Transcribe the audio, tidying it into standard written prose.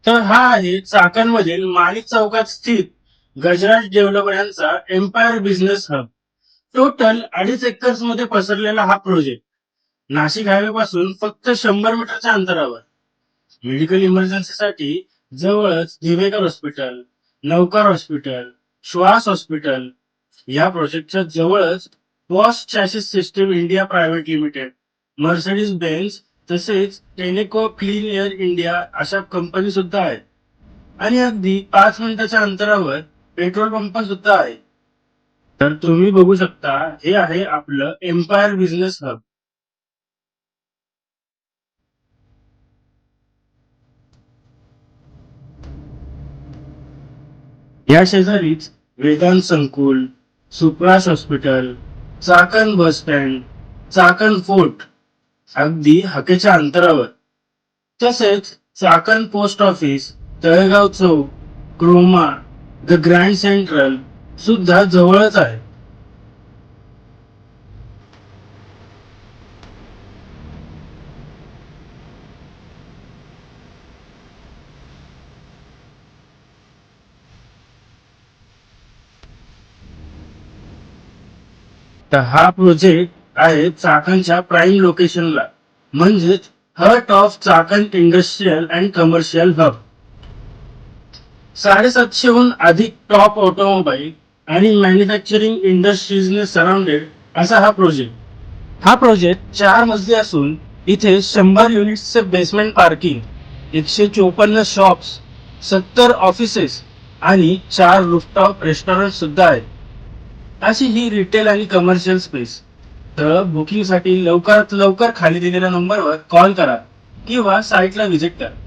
तर हा आहे चाकणमधील माणिक चौकात स्थित गजराज डेव्हलपर यांचा empire business hub. Total 2.5 acres मध्ये पसरलेला हा प्रोजेक्ट नाशिक हायवे पासून फक्त 100 मीटरच्या अंतरावर. मेडिकल इमर्जन्सीसाठी जवळच Divekar hospital, Navkar hospital, Shwas hospital. या प्रोजेक्टच्या जवळच Bosch chassis system India private limited, Mercedes Benz तसेच टेनेको क्लीन एअर इंडिया अशा कंपनी सुद्धा आहेत. आणि अगदी 5 मिनिटाच्या अंतरावर पेट्रोल पंप सुद्धा आहे. तर तुम्ही बघू शकता, हे आहे आपलं एम्पायर बिझनेस हब. या शेजारीच Vedant Sankul, Supras hospital, Chakan bus stand, Chakan fort अगदी हाकेच्या अंतरावर. तसेच Chakan post office, Talegaon Chowk, Croma, the grand central सुद्धा जवळच आहे. तर हा प्रोजेक्ट आहे चाकणच्या प्राईम लोकेशनला, म्हणजेच heart of Chakan industrial and commercial hub. 750हून अधिक टॉप ऑटोमोबाईल आणि मॅन्युफॅक्चरिंग इंडस्ट्रीजने सराउंडेड असा हा प्रोजेक्ट. हा प्रोजेक्ट 4 मजली असून इथे 100 युनिट्सचे बेसमेंट पार्किंग, 154 शॉप्स, 70 ऑफिसेस आणि 4 रूफटॉप रेस्टॉरंट सुद्धा आहेत. अशी ही रिटेल आणि कमर्शियल स्पेस. तर बुकिंगसाठी लवकरात लवकर खाली दिलेल्या नंबरवर कॉल करा किंवा साईटला व्हिजिट करा.